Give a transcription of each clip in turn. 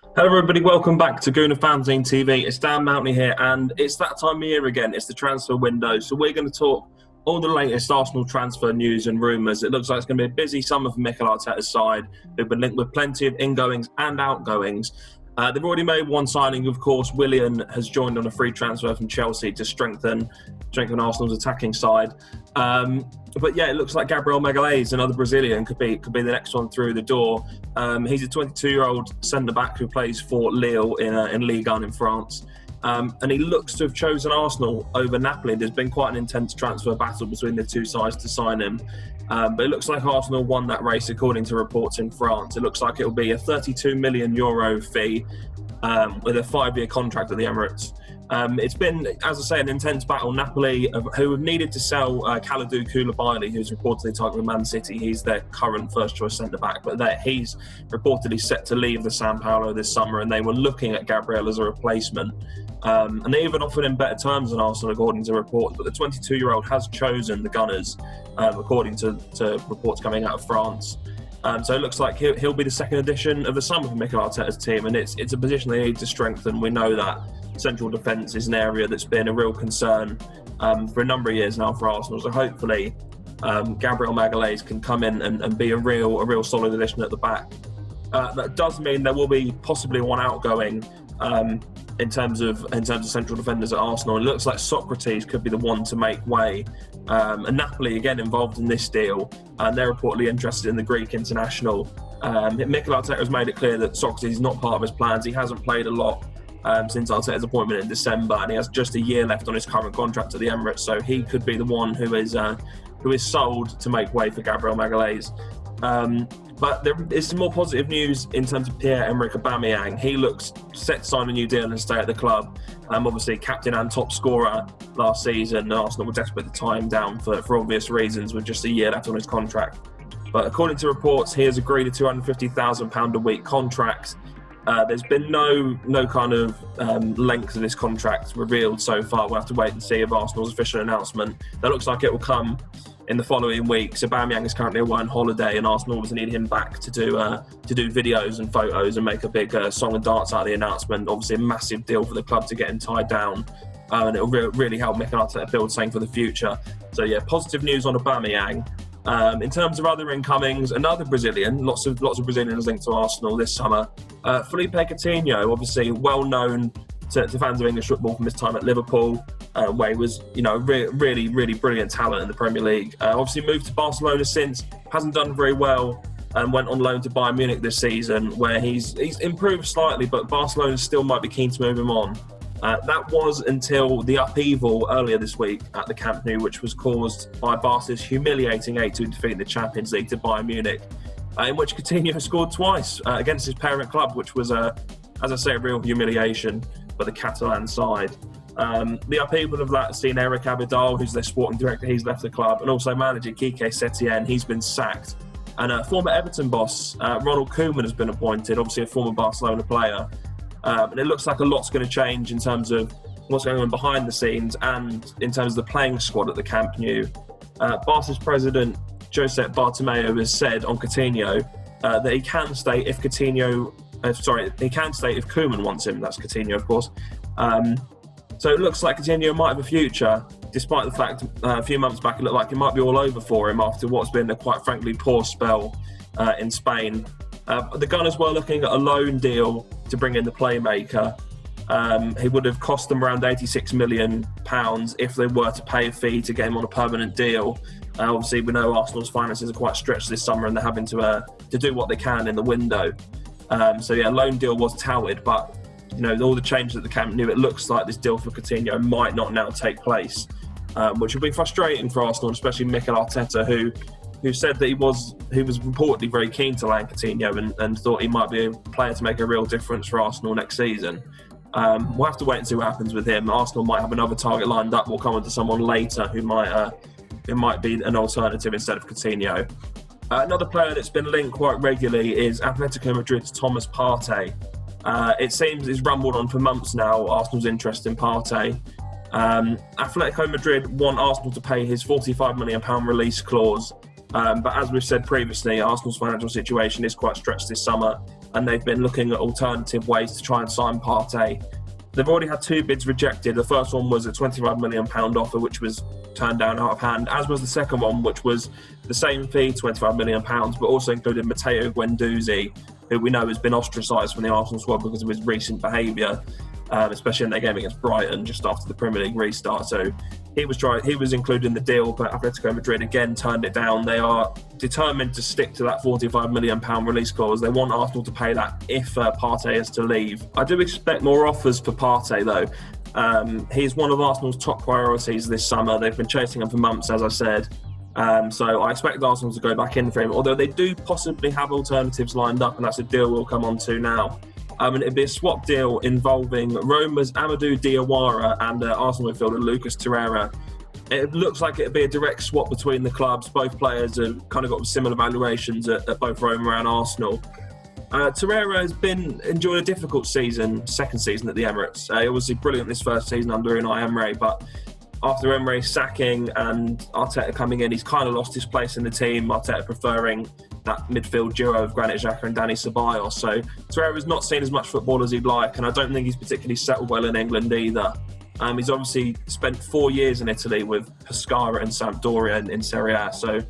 Hello everybody, welcome back to Gooner Fanzine TV. It's Dan Mountney here, and it's that time of year again. It's the transfer window, so we're going to talk all the latest Arsenal transfer news and rumours. It looks like it's going to be a busy summer for Mikel Arteta's side. They've been linked with plenty of ingoings and outgoings. They've already made one signing, of course. Willian has joined on a free transfer from Chelsea to strengthen Arsenal's attacking side. But yeah, it looks like Gabriel Magalhaes, another Brazilian, could be the next one through the door. He's a 22-year-old centre-back who plays for Lille in Ligue 1 in France. And he looks to have chosen Arsenal over Napoli. There's been quite an intense transfer battle between the two sides to sign him. But it looks like Arsenal won that race according to reports in France. It looks like it'll be a €32 million fee with a 5-year contract at the Emirates. It's been, as I say, an intense battle. Napoli, who have needed to sell Kalidou Koulibaly, who's reportedly targeting Man City. He's their current first-choice centre-back, but he's reportedly set to leave the São Paulo this summer, and they were looking at Gabriel as a replacement. And they even offered him better terms than Arsenal, according to reports. But the 22-year-old has chosen the Gunners, according to reports coming out of France. So it looks like he'll be the second addition of the summer for Mikel Arteta's team, and it's a position they need to strengthen. We know that central defence is an area that's been a real concern for a number of years now for Arsenal. So hopefully Gabriel Magalhaes can come in and be a real solid addition at the back. That does mean there will be possibly one outgoing in terms of central defenders at Arsenal. It looks like Socrates could be the one to make way. And Napoli, again, involved in this deal, and they're reportedly interested in the Greek international. Mikel Arteta has made it clear that Socrates is not part of his plans. He hasn't played a lot since Arteta's appointment in December, and he has just a year left on his current contract at the Emirates, so he could be the one who is sold to make way for Gabriel Magalhaes. But there is some more positive news in terms of Pierre, Emerick, Aubameyang. He looks set to sign a new deal and stay at the club. Obviously, captain and top scorer last season. Arsenal were desperate to tie him down for obvious reasons with just a year left on his contract. But according to reports, he has agreed a £250,000 a week contract. There's been no kind of length of this contract revealed so far. We'll have to wait and see of Arsenal's official announcement. That looks like it will come in the following weeks. Aubameyang is currently away on holiday, and Arsenal obviously need him back to do videos and photos and make a big song and dance out of the announcement. Obviously, a massive deal for the club to get him tied down, and it'll really help Mikel Arteta build something for the future. So yeah, positive news on Aubameyang. In terms of other incomings, another Brazilian, lots of Brazilians linked to Arsenal this summer. Felipe Coutinho, obviously well known to fans of English football from his time at Liverpool, where he was, really brilliant talent in the Premier League. Obviously moved to Barcelona since, hasn't done very well, and went on loan to Bayern Munich this season, where he's improved slightly, but Barcelona still might be keen to move him on. That was until the upheaval earlier this week at the Camp Nou, which was caused by Barca's humiliating 8-2 defeat in the Champions League to Bayern Munich, in which Coutinho scored twice against his parent club, which was, as I say, a real humiliation for the Catalan side. The upheaval of that has seen Eric Abidal, who's their sporting director, he's left the club, and also manager Quique Setien, he's been sacked. And former Everton boss Ronald Koeman has been appointed, obviously a former Barcelona player. And it looks like a lot's going to change in terms of what's going on behind the scenes and in terms of the playing squad at the Camp Nou. Barca's president, Josep Bartomeu, has said on Coutinho that he can stay if Koeman wants him. That's Coutinho, of course. So it looks like Coutinho might have a future, despite the fact a few months back it looked like it might be all over for him after what's been a quite frankly poor spell in Spain. The Gunners were looking at a loan deal to bring in the playmaker. He would have cost them around £86 million if they were to pay a fee to get him on a permanent deal. Obviously, we know Arsenal's finances are quite stretched this summer, and they're having to do what they can in the window. So yeah, a loan deal was touted, but all the changes at the Camp Nou, it looks like this deal for Coutinho might not now take place, which will be frustrating for Arsenal, especially Mikel Arteta, who said that he was reportedly very keen to land Coutinho and thought he might be a player to make a real difference for Arsenal next season. We'll have to wait and see what happens with him. Arsenal might have another target lined up. We'll come on to someone later who might be an alternative instead of Coutinho. Another player that's been linked quite regularly is Atletico Madrid's Thomas Partey. It seems it's rumbled on for months now, Arsenal's interest in Partey. Atletico Madrid want Arsenal to pay his £45 million release clause. But as we've said previously, Arsenal's financial situation is quite stretched this summer. and they've been looking at alternative ways to try and sign Partey. They've already had 2 bids rejected. The first one was a £25 million offer, which was turned down out of hand, as was the second one, which was the same fee, £25 million, but also included Matteo Guendouzi, who we know has been ostracised from the Arsenal squad because of his recent behaviour, especially in their game against Brighton just after the Premier League restart. So he was included in the deal, but Atletico Madrid again turned it down. They are determined to stick to that £45 million release clause. They want Arsenal to pay that if Partey is to leave. I do expect more offers for Partey though. He's one of Arsenal's top priorities this summer. They've been chasing him for months, as I said. So I expect Arsenal to go back in for him, although they do possibly have alternatives lined up, and that's a deal we'll come on to now. And it'd be a swap deal involving Roma's Amadou Diawara and Arsenal midfielder Lucas Torreira. It looks like it'd be a direct swap between the clubs. Both players have kind of got similar valuations at both Roma and Arsenal. Torreira has enjoyed a difficult second season at the Emirates. He was brilliant this first season under Unai Emery, but after Emery's sacking and Arteta coming in, he's kind of lost his place in the team. Arteta preferring that midfield duo of Granit Xhaka and Dani Ceballos. So Torreira's not seen as much football as he'd like, and I don't think he's particularly settled well in England either. He's obviously spent 4 years in Italy with Pescara and Sampdoria in Serie A. So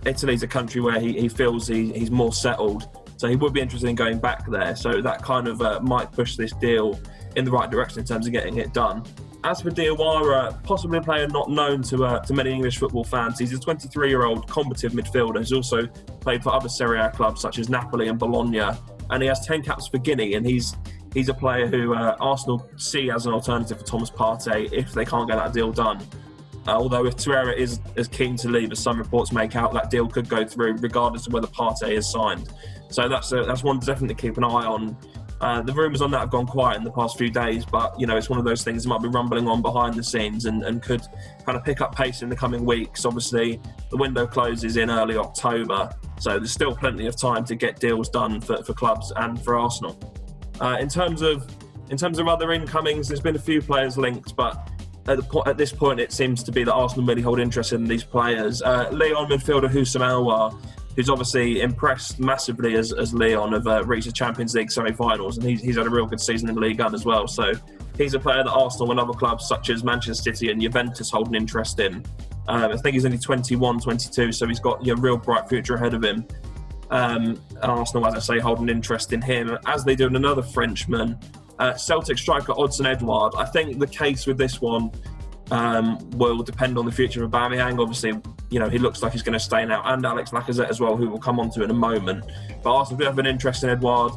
Italy's a country where he feels he's more settled. So he would be interested in going back there. So that kind of might push this deal in the right direction in terms of getting it done. As for Diawara, possibly a player not known to many English football fans, he's a 23-year-old combative midfielder who's also played for other Serie A clubs such as Napoli and Bologna, and he has 10 caps for Guinea, and he's a player who Arsenal see as an alternative for Thomas Partey if they can't get that deal done. Although if Torreira is as keen to leave as some reports make out, that deal could go through regardless of whether Partey is signed. So that's one to definitely keep an eye on. The rumours on that have gone quiet in the past few days, but it's one of those things that might be rumbling on behind the scenes and could kind of pick up pace in the coming weeks. Obviously, the window closes in early October, so there's still plenty of time to get deals done for clubs and for Arsenal. In terms of other incomings, there's been a few players linked, but at this point, it seems to be that Arsenal really hold interest in these players. Lyon midfielder Houssam Aouar, who's obviously impressed massively as Lyon have reached the Champions League semi-finals, and he's had a real good season in the Ligue 1 as well. So he's a player that Arsenal and other clubs such as Manchester City and Juventus hold an interest in. I think he's only 21, 22, so he's got a real bright future ahead of him. And Arsenal, as I say, hold an interest in him, as they do in another Frenchman, Celtic striker Odsonne Edouard. I think the case with this one will depend on the future of Aubameyang. Obviously, he looks like he's going to stay now, and Alex Lacazette as well, who we'll come on to in a moment. But Arsenal do have an interest in Edouard.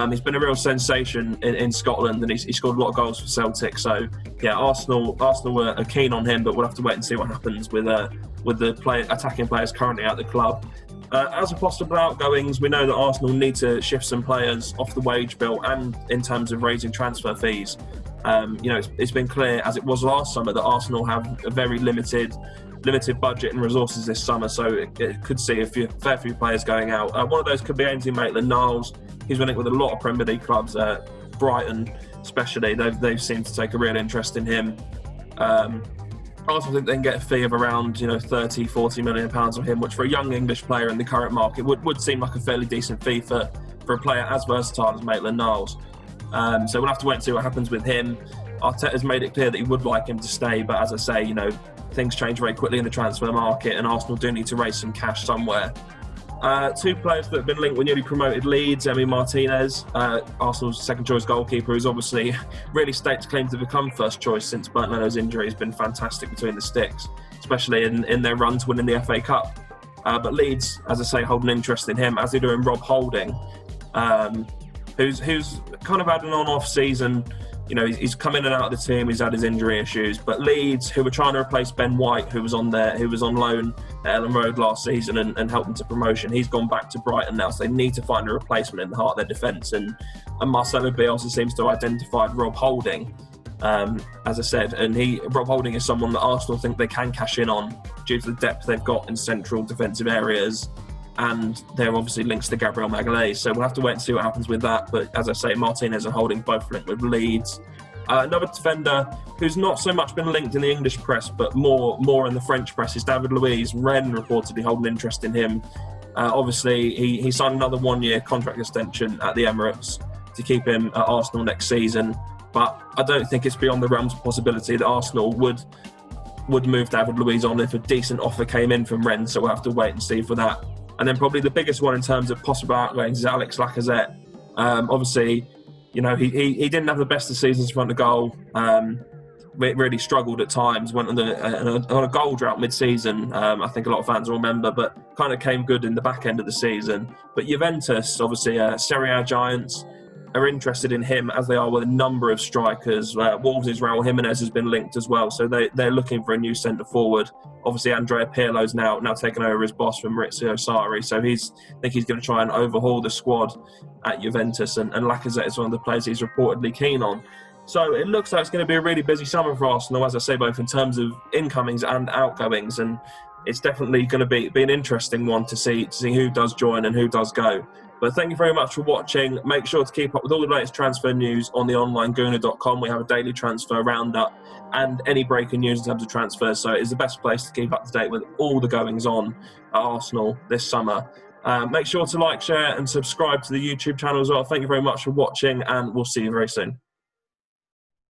He's been a real sensation in Scotland, and he's scored a lot of goals for Celtic. So, yeah, Arsenal are keen on him, but we'll have to wait and see what happens with the attacking players currently at the club. As for possible outgoings, we know that Arsenal need to shift some players off the wage bill and in terms of raising transfer fees. It's been clear, as it was last summer, that Arsenal have a very limited budget and resources this summer, so it could see a fair few players going out. One of those could be Ainsley Maitland-Niles. He's been linked with a lot of Premier League clubs, Brighton especially. They've seemed to take a real interest in him. Arsenal think they can get a fee of around 30-40 million pounds on him, which for a young English player in the current market would seem like a fairly decent fee for a player as versatile as Maitland-Niles. So we'll have to wait and see what happens with him. Arteta's made it clear that he would like him to stay, but as I say, things change very quickly in the transfer market, and Arsenal do need to raise some cash somewhere. Two players that have been linked with newly promoted Leeds, Emerick Martinez, Arsenal's second choice goalkeeper, who's obviously really staked claim to become first choice since Bernd injury. Has been fantastic between the sticks, especially in their run to winning the FA Cup. But Leeds, as I say, hold an interest in him, as they do in Rob Holding, who's kind of had an on-off season. He's come in and out of the team. He's had his injury issues, but Leeds, who were trying to replace Ben White, who was on loan at Ellen Road last season and helped them to promotion, he's gone back to Brighton now. So they need to find a replacement in the heart of their defence, and Marcelo Bielsa seems to have identified Rob Holding, as I said, and Rob Holding is someone that Arsenal think they can cash in on due to the depth they've got in central defensive areas. And there are obviously links to Gabriel Magalhaes, so we'll have to wait and see what happens with that. But as I say, Martinez and Holding both linked with Leeds. Another defender who's not so much been linked in the English press, but more in the French press, is David Luiz. Rennes reportedly hold an interest in him. Obviously, he signed another one-year contract extension at the Emirates to keep him at Arsenal next season. But I don't think it's beyond the realms of possibility that Arsenal would move David Luiz on if a decent offer came in from Rennes. So we'll have to wait and see for that. And then probably the biggest one in terms of possible outgoings is Alex Lacazette. Obviously, you know, he didn't have the best of seasons in front of goal. Really struggled at times, went on a goal drought mid-season. I think a lot of fans will remember, but kind of came good in the back end of the season. But Juventus, obviously, Serie A giants, are interested in him, as they are with a number of strikers. Wolves' Raul Jimenez has been linked as well, so they're looking for a new centre forward. Obviously, Andrea Pirlo's now taken over as boss from Maurizio Sarri, so I think he's going to try and overhaul the squad at Juventus, and Lacazette is one of the players he's reportedly keen on. So it looks like it's going to be a really busy summer for Arsenal, as I say, both in terms of incomings and outgoings, and it's definitely going to be an interesting one to see who does join and who does go. But thank you very much for watching. Make sure to keep up with all the latest transfer news on the onlinegooner.com. We have a daily transfer roundup and any breaking news in terms of transfers. So it's the best place to keep up to date with all the goings on at Arsenal this summer. Make sure to like, share and subscribe to the YouTube channel as well. Thank you very much for watching, and we'll see you very soon.